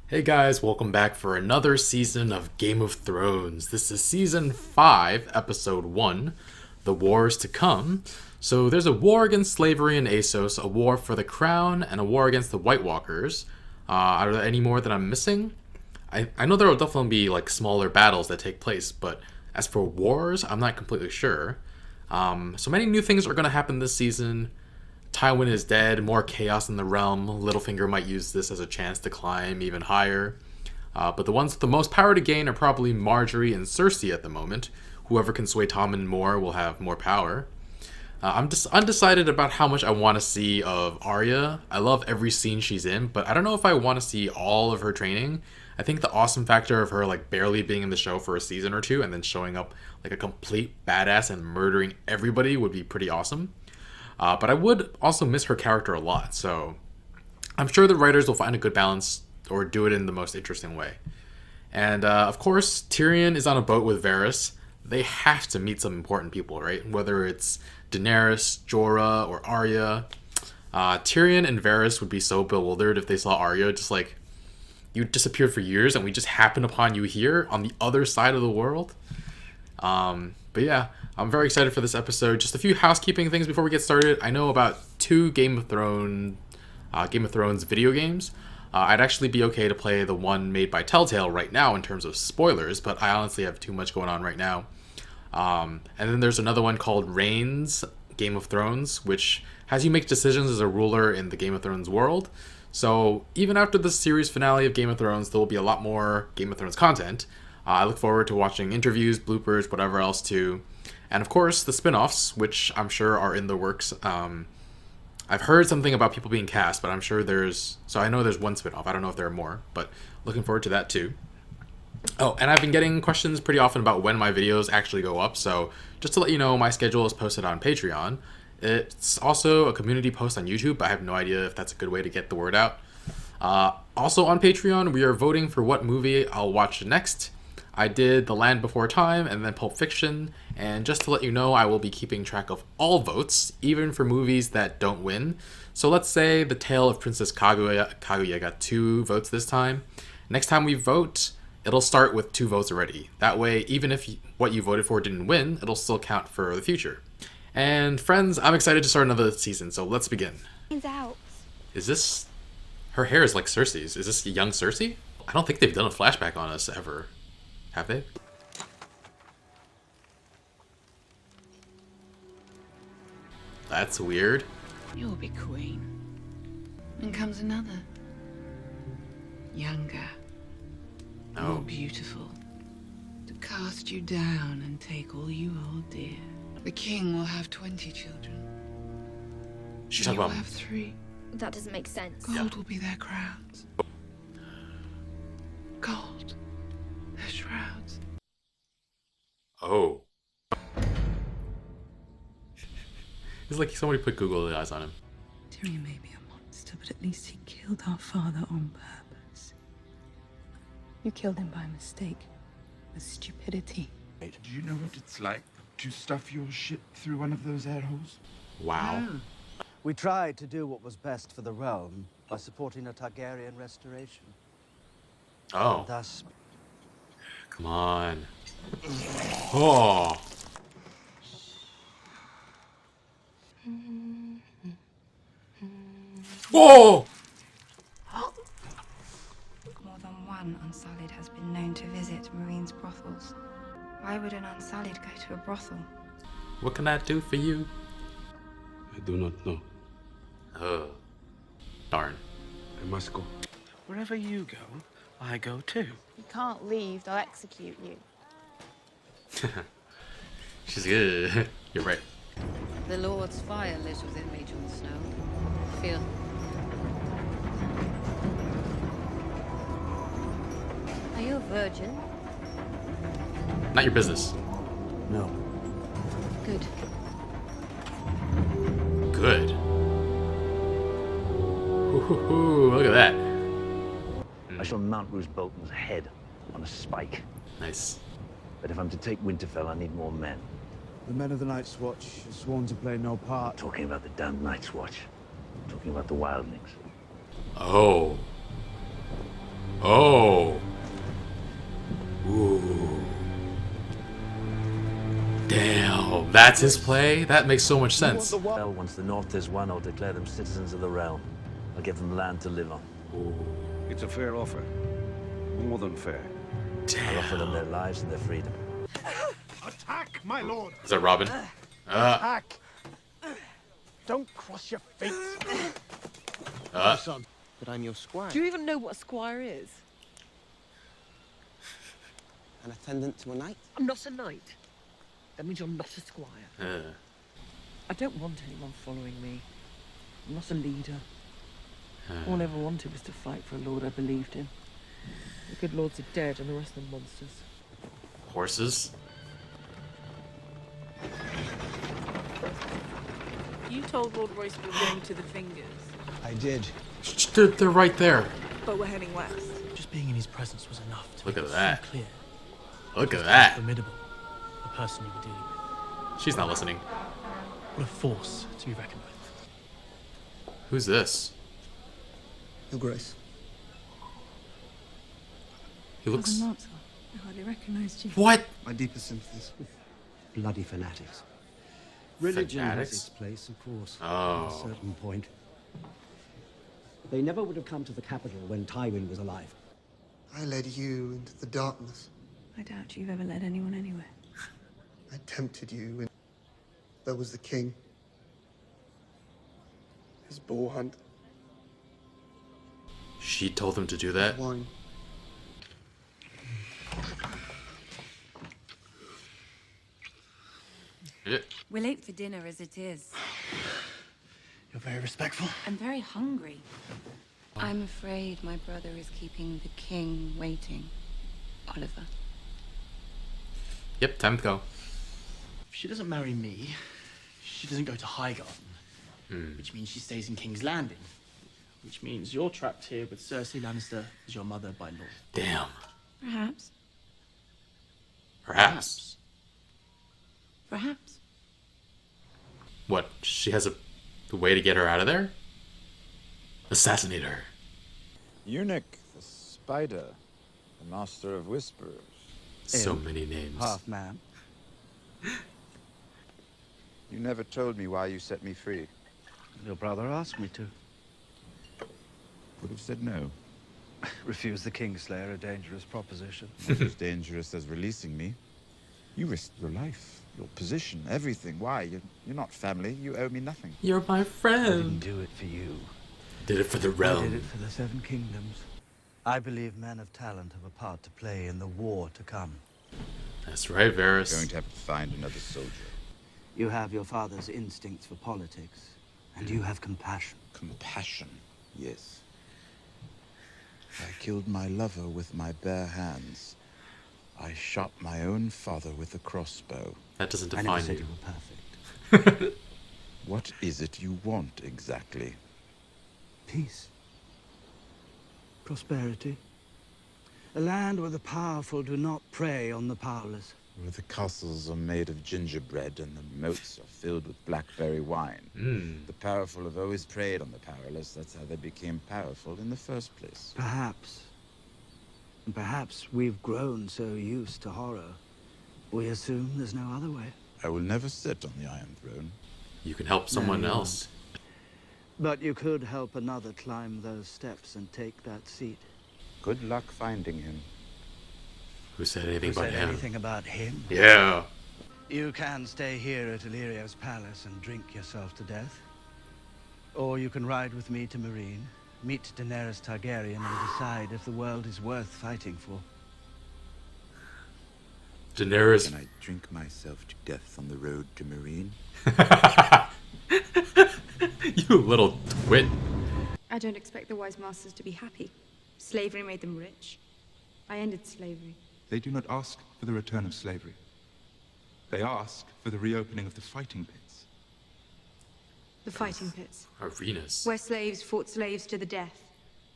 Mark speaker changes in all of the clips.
Speaker 1: Hey guys, welcome back for another season of Game of Thrones. This is season 5, episode 1, The Wars to Come. So there's a war against slavery in Essos, a war for the crown, and a war against the White Walkers. Are there any more that I'm missing? I know there will definitely be like smaller battles that take place, but as for wars, I'm not completely sure. So many new things are going to happen this season. Tywin is dead, more chaos in the realm. Littlefinger might use this as a chance to climb even higher. But the ones with the most power to gain are probably Marjorie and Cersei at the moment. Whoever can sway Tommen more will have more power. I'm just undecided about how much I want to see of Arya. I love every scene she's in, but I don't know if I want to see all of her training. I think the awesome factor of her like barely being in the show for a season or two and then showing up like a complete badass and murdering everybody would be pretty awesome. But I would also miss her character a lot, so I'm sure the writers will find a good balance or do it in the most interesting way. And of course, Tyrion is on a boat with Varys. They have to meet some important people, right? Whether it's Daenerys, Jorah, or Arya. Tyrion and Varys would be so bewildered if they saw Arya just like, you disappeared for years and we just happened upon you here on the other side of the world. But yeah, I'm very excited for this episode. Just a few housekeeping things before we get started. I know about two Game of Thrones video games. I'd actually be okay to play the one made by Telltale right now in terms of spoilers, but I honestly have too much going on right now. And then there's another one called Reigns Game of Thrones, which has you make decisions as a ruler in the Game of Thrones world. So even after the series finale of Game of Thrones, there will be a lot more Game of Thrones content. I look forward to watching interviews, bloopers, whatever else too. And of course, the spin-offs, which I'm sure are in the works. I've heard something about people being cast, but I'm sure there's... So I know there's one spin-off. I don't know if there are more, but looking forward to that too. Oh, and I've been getting questions pretty often about when my videos actually go up. So just to let you know, my schedule is posted on Patreon. It's also a community post on YouTube, but I have no idea if that's a good way to get the word out. Also on Patreon, we are voting for what movie I'll watch next. I did The Land Before Time and then Pulp Fiction, and just to let you know, I will be keeping track of all votes, even for movies that don't win. So let's say The Tale of Princess Kaguya got 2 votes this time. Next time we vote, it'll start with 2 votes already. That way, even if what you voted for didn't win, it'll still count for the future. And friends, I'm excited to start another season, so let's begin.
Speaker 2: Out.
Speaker 1: Is this... Her hair is like Cersei's. Is this young Cersei? I don't think they've done a flashback on us ever. Have they? That's weird.
Speaker 3: You'll be queen. And comes another. Younger. More
Speaker 1: Oh.
Speaker 3: beautiful. To cast you down and take all you hold dear. The king will have 20 children.
Speaker 1: She's
Speaker 3: You
Speaker 1: talking
Speaker 3: will
Speaker 1: about...
Speaker 3: have 3.
Speaker 2: That doesn't make sense.
Speaker 3: Gold will be their crowns. Gold. Their shrouds.
Speaker 1: Oh. It's like somebody put Google eyes on him.
Speaker 3: Tyrion may be a monster, but at least he killed our father on purpose. You killed him by mistake. With stupidity.
Speaker 4: Do you know what it's like to stuff your ship through one of those air holes?
Speaker 1: Wow.
Speaker 5: We tried to do what was best for the realm by supporting a Targaryen restoration.
Speaker 1: Oh.
Speaker 5: Thus,
Speaker 1: Come on. Oh. Whoa!
Speaker 6: More than one Unsullied has been known to visit Marine's brothels. Why would an Unsullied go to a brothel?
Speaker 1: What can I do for you?
Speaker 7: I do not know.
Speaker 1: Oh. Darn.
Speaker 7: I must go.
Speaker 8: Wherever you go, I go too.
Speaker 9: You can't leave, they'll execute you.
Speaker 1: She's good. You're right.
Speaker 10: The Lord's fire lives within me, Jon Snow. Feel. Are you a virgin?
Speaker 1: Not your business.
Speaker 5: no.
Speaker 10: Good.
Speaker 1: Good. Ooh, look at that.
Speaker 11: I shall mount Roose Bolton's head on a spike.
Speaker 1: Nice.
Speaker 11: But if I'm to take Winterfell, I need more men.
Speaker 12: The men of the Night's Watch are sworn to play no part.
Speaker 11: Talking about the damned Night's Watch. Talking about the wildlings.
Speaker 1: Oh. Oh. Ooh. Damn, that's his play? That makes so much sense.
Speaker 11: Well, once the North is won, I'll declare them citizens of the realm. I'll give them land to live on.
Speaker 13: It's a fair offer. More than fair.
Speaker 11: I'll offer them their lives and their freedom.
Speaker 14: Attack, my lord!
Speaker 1: Is that Robin?
Speaker 14: Attack! Don't cross your feet.
Speaker 8: Son, but I'm your squire.
Speaker 15: Do you even know what a squire is?
Speaker 8: An attendant to a knight?
Speaker 15: I'm not a knight. That means you're not a squire. I don't want anyone following me. I'm not a leader. All I ever wanted was to fight for a lord I believed in. The good lords are dead and the rest of them monsters.
Speaker 1: Horses?
Speaker 9: You told Lord Royce we were going to the Fingers,
Speaker 12: I did.
Speaker 1: They're right there.
Speaker 9: but we're heading west.
Speaker 8: Just being in his presence was enough to
Speaker 1: Look
Speaker 8: make
Speaker 1: at
Speaker 8: it
Speaker 1: that.
Speaker 8: so clear.
Speaker 1: Look
Speaker 8: just
Speaker 1: at
Speaker 8: how
Speaker 1: that.
Speaker 8: formidable the person you were dealing with.
Speaker 1: She's not listening.
Speaker 8: What a force to be reckoned with.
Speaker 1: Who's this?
Speaker 12: Your Grace.
Speaker 1: He looks...
Speaker 3: Father Martha, I hardly recognized you.
Speaker 1: What?
Speaker 12: My deepest sympathies.
Speaker 5: Bloody fanatics. Religion
Speaker 1: Fanatics?
Speaker 5: has its place, of course,
Speaker 1: Oh.
Speaker 5: at a certain point. They never would have come to the capital when Tywin was alive.
Speaker 12: I led you into the darkness.
Speaker 3: I doubt you've ever led anyone anywhere.
Speaker 12: I tempted you, and there was the king. His boar hunt,
Speaker 1: She told him to do that?
Speaker 12: wine.
Speaker 1: Yeah.
Speaker 6: We're late for dinner as it is.
Speaker 8: You're very respectful.
Speaker 6: I'm very hungry. I'm afraid my brother is keeping the king waiting. Oliver.
Speaker 1: Yep, time to go.
Speaker 8: If she doesn't marry me, she doesn't go to Highgarden. Which means she stays in King's Landing. Which means you're trapped here with Cersei Lannister as your mother by law.
Speaker 1: Damn.
Speaker 6: Perhaps.
Speaker 1: Perhaps.
Speaker 6: Perhaps.
Speaker 1: What? She has a way to get her out of there? Assassinate her.
Speaker 4: Eunuch, the spider, the master of whispers.
Speaker 1: So many names.
Speaker 5: Half man.
Speaker 4: You never told me why you set me free.
Speaker 5: Your brother asked me to.
Speaker 4: Would have said no.
Speaker 5: Refuse the Kingslayer, a dangerous proposition.
Speaker 4: Not as dangerous as releasing me. You risked your life, your position, everything. Why? You're not family. You owe me nothing.
Speaker 1: You're my
Speaker 5: I didn't
Speaker 1: friend.
Speaker 5: do it for you.
Speaker 1: Did it for the
Speaker 5: I did
Speaker 1: realm.
Speaker 5: it for the Seven Kingdoms. I believe men of talent have a part to play in the war to come.
Speaker 1: That's right, Varys.
Speaker 4: Going to have to find another soldier.
Speaker 5: You have your father's instincts for politics, and you have compassion.
Speaker 4: Compassion, yes. I killed my lover with my bare hands. I shot my own father with a crossbow.
Speaker 1: That doesn't
Speaker 5: I never
Speaker 1: define
Speaker 5: said
Speaker 1: you.
Speaker 5: you were perfect.
Speaker 4: What is it you want exactly?
Speaker 5: Peace. Prosperity. A land where the powerful do not prey on the powerless.
Speaker 4: Where the castles are made of gingerbread and the moats are filled with blackberry wine. The powerful have always preyed on the powerless. That's how they became powerful in the first place.
Speaker 5: Perhaps. And perhaps we've grown so used to horror, we assume there's no other way.
Speaker 4: I will never sit on the Iron Throne.
Speaker 1: You can help someone
Speaker 5: you
Speaker 1: else.
Speaker 5: But you could help another climb those steps and take that seat.
Speaker 4: Good luck finding him.
Speaker 1: Who said anything
Speaker 5: Who
Speaker 1: about
Speaker 5: said
Speaker 1: him?
Speaker 5: anything about him?
Speaker 1: Yeah.
Speaker 5: You can stay here at Illyrio's palace and drink yourself to death. Or you can ride with me to Meereen, meet Daenerys Targaryen, and decide if the world is worth fighting for.
Speaker 1: Daenerys.
Speaker 4: Can I drink myself to death on the road to Meereen?
Speaker 1: You little twit.
Speaker 6: I don't expect the wise masters to be happy. Slavery made them rich. I ended slavery.
Speaker 16: They do not ask for the return of slavery. They ask for the reopening of the fighting pits.
Speaker 6: The fighting pits.
Speaker 1: Arenas.
Speaker 6: Where slaves fought slaves to the death.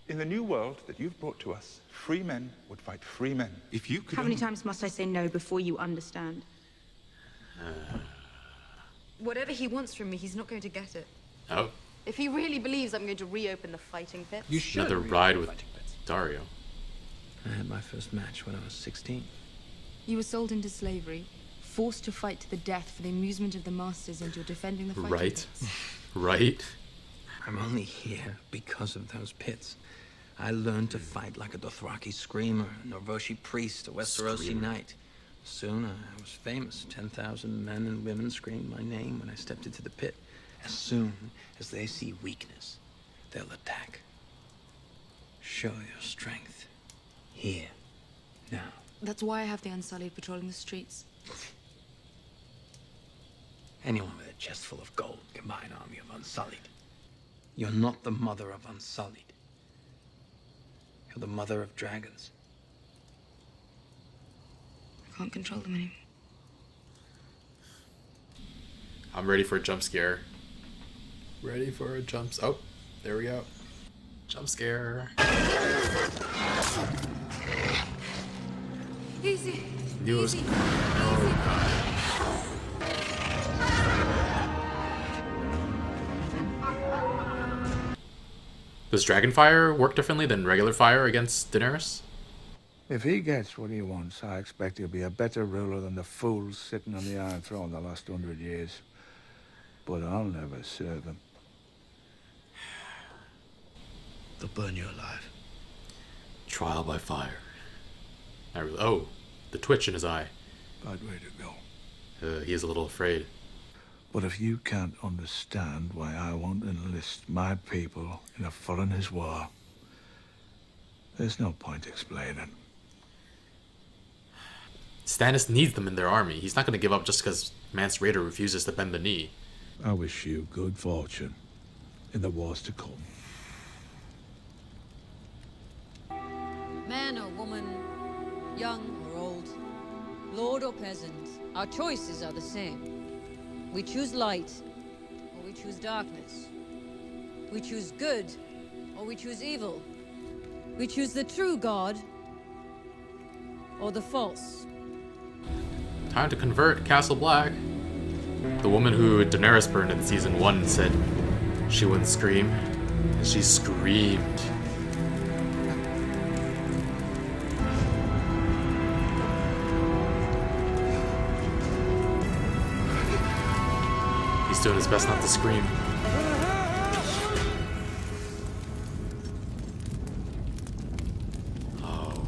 Speaker 16: In the new world that you've brought to us, free men would fight free men. If you could
Speaker 6: How many
Speaker 16: only-
Speaker 6: times must I say no before you understand?
Speaker 17: Whatever he wants from me, he's not going to get it.
Speaker 1: Oh.
Speaker 17: If he really believes I'm going to reopen the fighting pits.
Speaker 1: Another ride with Dario.
Speaker 18: I had my first match when I was 16.
Speaker 6: You were sold into slavery, forced to fight to the death for the amusement of the masters, and you're defending the fighting
Speaker 1: Right.
Speaker 6: pits.
Speaker 1: Right.
Speaker 18: I'm only here because of those pits. I learned to fight like a Dothraki screamer, a Norvoshi priest, a Westerosi knight. Soon I was famous. 10,000 men and women screamed my name when I stepped into the pit. As soon as they see weakness, they'll attack. Show your strength. Here. Now.
Speaker 6: That's why I have the Unsullied patrolling the streets.
Speaker 18: Anyone with a chest full of gold can buy an army of Unsullied. You're not the mother of Unsullied. You're the mother of dragons.
Speaker 6: I can't control them anymore.
Speaker 1: I'm ready for a jump scare. Ready for a jump... Oh, there we go. Jump scare.
Speaker 6: Easy.
Speaker 1: Knew it was...
Speaker 6: Easy.
Speaker 1: Oh, God. Does dragon fire work differently than regular fire against Daenerys?
Speaker 12: If he gets what he wants, I expect he'll be a better ruler than the fools sitting on the Iron Throne the last 100 years. But I'll never serve him.
Speaker 5: They'll burn you alive.
Speaker 1: Trial by fire. Oh, the twitch in his eye.
Speaker 12: Bad way to go.
Speaker 1: He is a little afraid.
Speaker 12: But if you can't understand why I won't enlist my people in a foreigner's war, there's no point explaining.
Speaker 1: Stannis needs them in their army. He's not going to give up just because Mance Rayder refuses to bend the knee.
Speaker 12: I wish you good fortune in the wars to come.
Speaker 10: Man or woman, young or old, lord or peasant, our choices are the same. We choose light, or we choose darkness. We choose good, or we choose evil. We choose the true God, or the false.
Speaker 1: Time to convert Castle Black. The woman who Daenerys burned in season 1 said she wouldn't scream, and she screamed. He's doing his best not to scream. Oh.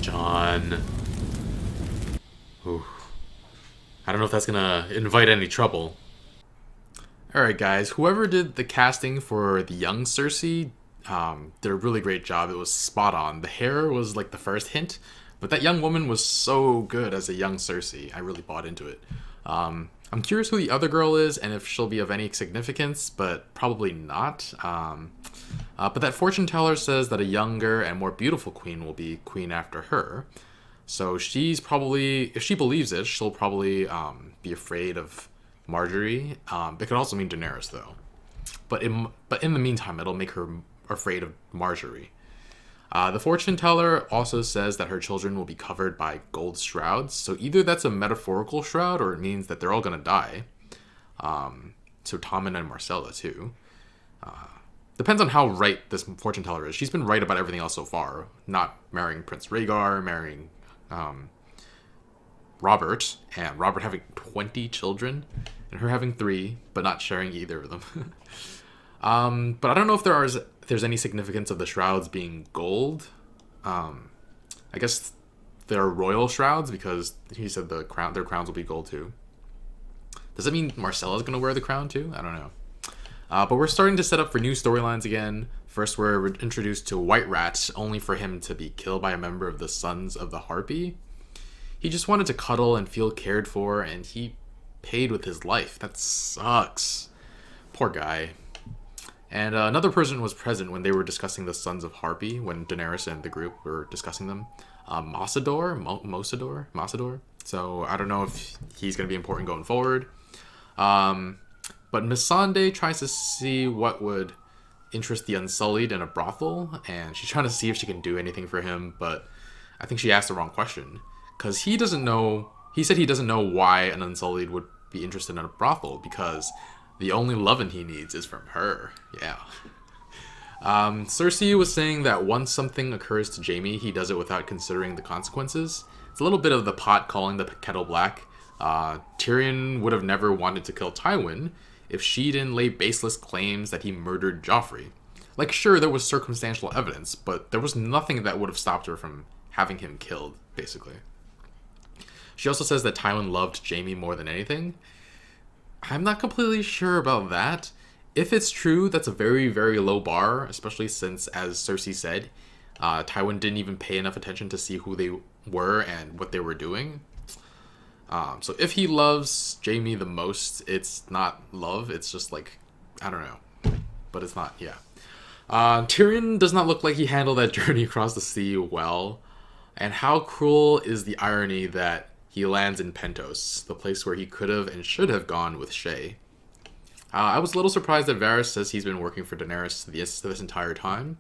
Speaker 1: Jon. Ooh. I don't know if that's gonna invite any trouble. Alright guys, whoever did the casting for the young Cersei did a really great job. It was spot on. The hair was like the first hint, but that young woman was so good as a young Cersei. I really bought into it. I'm curious who the other girl is and if she'll be of any significance, but probably not. But that fortune teller says that a younger and more beautiful queen will be queen after her. So she's probably, if she believes it, she'll probably be afraid of Marjorie. It could also mean Daenerys though. But in the meantime, it'll make her afraid of Marjorie. The fortune teller also says that her children will be covered by gold shrouds. So either that's a metaphorical shroud or it means that they're all going to die. So Tommen and Myrcella too. Depends on how right this fortune teller is. She's been right about everything else so far. Not marrying Prince Rhaegar, marrying Robert, and Robert having 20 children, and her having 3, but not sharing either of them. But I don't know if there's any significance of the shrouds being gold. I guess they're royal shrouds because he said their crowns will be gold too. Does that mean Myrcella's gonna wear the crown too? I don't know. But we're starting to set up for new storylines again. First, we're introduced to White Rat, only for him to be killed by a member of the Sons of the Harpy. He just wanted to cuddle and feel cared for, and he paid with his life. That sucks. Poor guy. And another person was present when they were discussing the Sons of Harpy, when Daenerys and the group were discussing them. Massador. So I don't know if he's going to be important going forward. But Missandei tries to see what would interest the Unsullied in a brothel, and she's trying to see if she can do anything for him, but I think she asked the wrong question. Because he doesn't know, he said he doesn't know why an Unsullied would be interested in a brothel, because the only loving he needs is from her. Yeah. Cersei was saying that once something occurs to Jaime, he does it without considering the consequences. It's a little bit of the pot calling the kettle black. Tyrion would have never wanted to kill Tywin if she didn't lay baseless claims that he murdered Joffrey. Like, sure, there was circumstantial evidence, but there was nothing that would have stopped her from having him killed, basically. She also says that Tywin loved Jaime more than anything. I'm not completely sure about that. If it's true, that's a very, very low bar, especially since, as Cersei said, Tywin didn't even pay enough attention to see who they were and what they were doing. So if he loves Jaime the most, it's not love, it's just like, I don't know. But it's not, yeah. Tyrion does not look like he handled that journey across the sea well. And how cruel is the irony that he lands in Pentos, the place where he could have and should have gone with Shae. I was a little surprised that Varys says he's been working for Daenerys this entire time.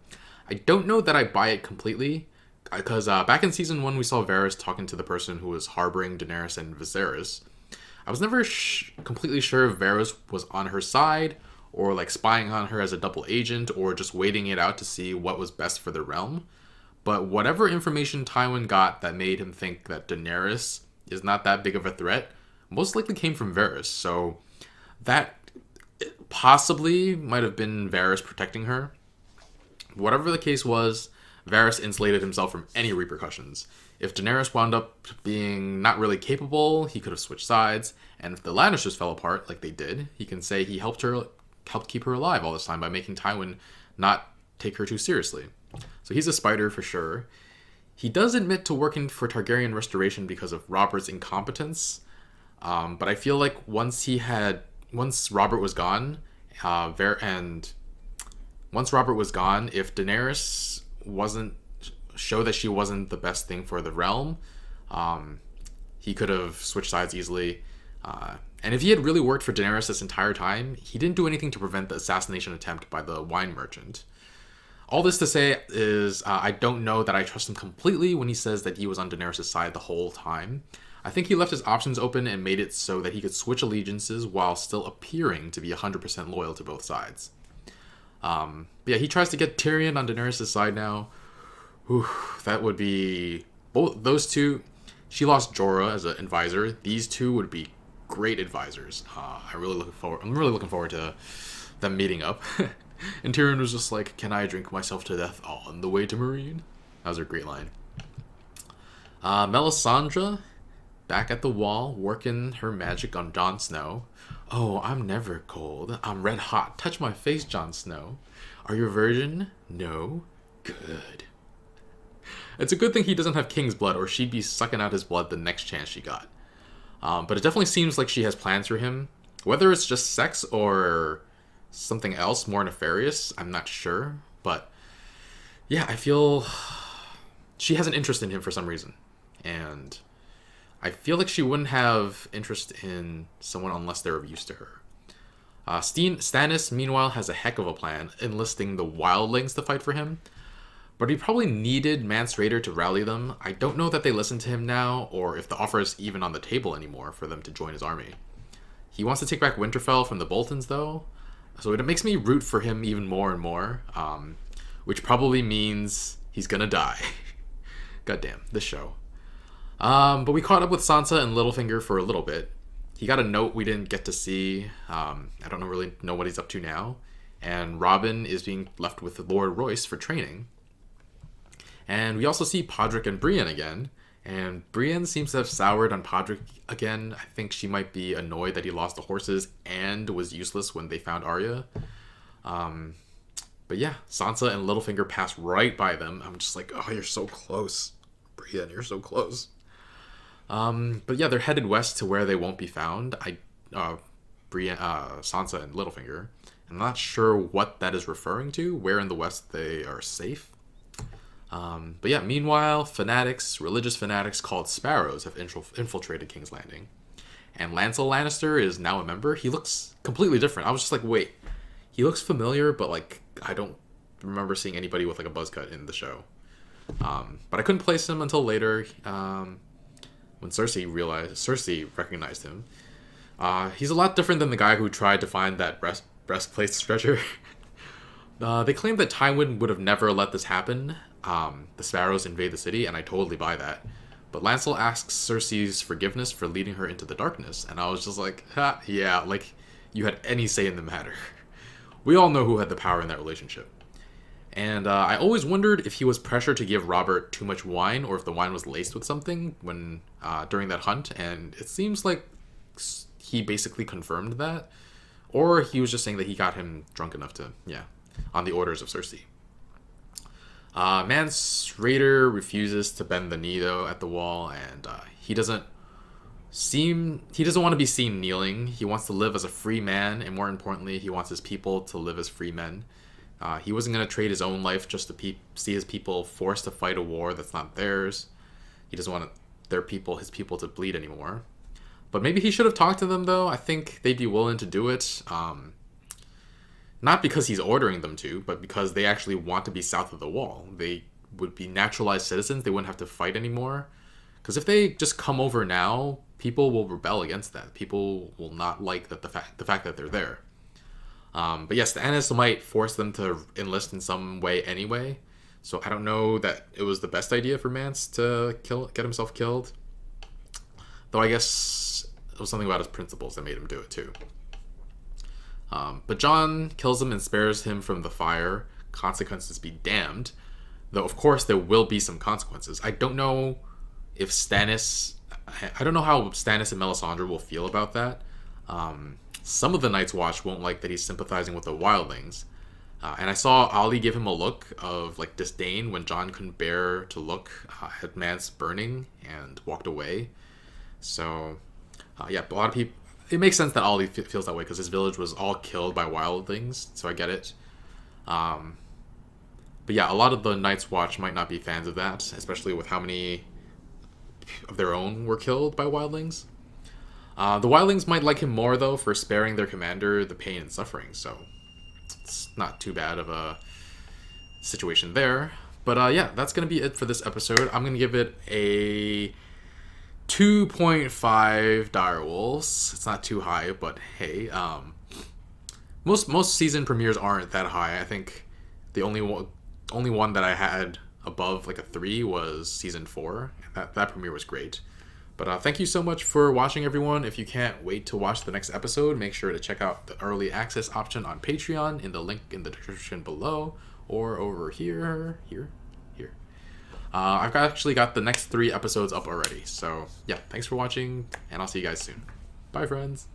Speaker 1: I don't know that I buy it completely, because back in Season 1 we saw Varys talking to the person who was harboring Daenerys and Viserys. I was never completely sure if Varys was on her side, or like spying on her as a double agent, or just waiting it out to see what was best for the realm. But whatever information Tywin got that made him think that Daenerys is not that big of a threat, most likely came from Varys, so that possibly might have been Varys protecting her. Whatever the case was, Varys insulated himself from any repercussions. If Daenerys wound up being not really capable, he could have switched sides, and if the Lannisters fell apart, like they did, he can say he helped keep her alive all this time by making Tywin not take her too seriously. So he's a spider for sure. He does admit to working for Targaryen restoration because of Robert's incompetence, but I feel like once Robert was gone, if Daenerys showed that she wasn't the best thing for the realm, he could have switched sides easily. And if he had really worked for Daenerys this entire time, he didn't do anything to prevent the assassination attempt by the wine merchant. All this to say is, I don't know that I trust him completely when he says that he was on Daenerys' side the whole time. I think he left his options open and made it so that he could switch allegiances while still appearing to be 100% loyal to both sides. But yeah, he tries to get Tyrion on Daenerys' side now. Whew, that would be... both those two... She lost Jorah as an advisor. These two would be great advisors. I'm really looking forward to them meeting up. And Tyrion was just like, "Can I drink myself to death on the way to Meereen?" That was a great line. Melisandre, back at the wall, working her magic on Jon Snow. "Oh, I'm never cold. I'm red hot. Touch my face, Jon Snow. Are you a virgin? No? Good." It's a good thing he doesn't have king's blood, or she'd be sucking out his blood the next chance she got. But it definitely seems like she has plans for him. Whether it's just sex or something else more nefarious, I'm not sure. But yeah, I feel she has an interest in him for some reason. And I feel like she wouldn't have interest in someone unless they're of use to her. Stannis, meanwhile, has a heck of a plan, enlisting the wildlings to fight for him. But he probably needed Mance Rayder to rally them. I don't know that they listen to him now, or if the offer is even on the table anymore for them to join his army. He wants to take back Winterfell from the Boltons, though, so it makes me root for him even more and more, which probably means he's gonna die. Goddamn, this show. But we caught up with Sansa and Littlefinger for a little bit. He got a note we didn't get to see. I don't really know what he's up to now. And Robin is being left with Lord Royce for training. And we also see Podrick and Brienne again. And Brienne seems to have soured on Podrick again. I think she might be annoyed that he lost the horses and was useless when they found Arya. But yeah, Sansa and Littlefinger pass right by them. I'm just like, oh, you're so close. Brienne, you're so close. But yeah, they're headed west to where they won't be found. Brienne, Sansa and Littlefinger. I'm not sure what that is referring to, where in the west they are safe. But yeah, meanwhile, religious fanatics called Sparrows have infiltrated King's Landing. And Lancel Lannister is now a member. He looks completely different. I was just like, wait, he looks familiar, but like, I don't remember seeing anybody with like a buzz cut in the show. But I couldn't place him until later, when Cersei recognized him. He's a lot different than the guy who tried to find that breastplate treasure. They claim that Tywin would have never let this happen. The Sparrows invade the city, and I totally buy that. But Lancel asks Cersei's forgiveness for leading her into the darkness, and I was just like, ha, yeah, like you had any say in the matter. We all know who had the power in that relationship. And I always wondered if he was pressured to give Robert too much wine, or if the wine was laced with something when during that hunt, and it seems like he basically confirmed that. Or he was just saying that he got him drunk enough to, yeah, on the orders of Cersei. Mance Rayder refuses to bend the knee, though, at the wall, and he doesn't want to be seen kneeling. He wants to live as a free man, and more importantly, he wants his people to live as free men. He wasn't going to trade his own life just to see his people forced to fight a war that's not theirs. He doesn't want his people to bleed anymore. But maybe he should have talked to them, though. I think they'd be willing to do it. Not because he's ordering them to, but because they actually want to be south of the wall. They would be naturalized citizens. They wouldn't have to fight anymore. Because if they just come over now, people will rebel against that. People will not like the fact that they're there. But yes, Stannis might force them to enlist in some way anyway. So I don't know that it was the best idea for Mance to get himself killed. Though I guess it was something about his principles that made him do it too. But Jon kills him and spares him from the fire. Consequences be damned. Though, of course, there will be some consequences. I don't know if Stannis... I don't know how Stannis and Melisandre will feel about that. Some of the Night's Watch won't like that he's sympathizing with the wildlings. And I saw Ollie give him a look of like disdain when Jon couldn't bear to look at Mance burning and walked away. So, yeah, a lot of people... It makes sense that Ollie feels that way because his village was all killed by wildlings, so I get it. But yeah, a lot of the Night's Watch might not be fans of that, especially with how many of their own were killed by wildlings. The wildlings might like him more, though, for sparing their commander the pain and suffering, so it's not too bad of a situation there. But yeah, that's going to be it for this episode. I'm going to give it a 2.5 direwolves. It's not too high, but hey, most season premieres aren't that high. I think the only one that I had above like a 3 was season 4. That premiere was great. But thank you so much for watching, everyone. If you can't wait to watch the next episode, make sure to check out the early access option on Patreon in the link in the description below, or over here. I've actually got the next 3 episodes up already. So yeah, thanks for watching, and I'll see you guys soon. Bye, friends.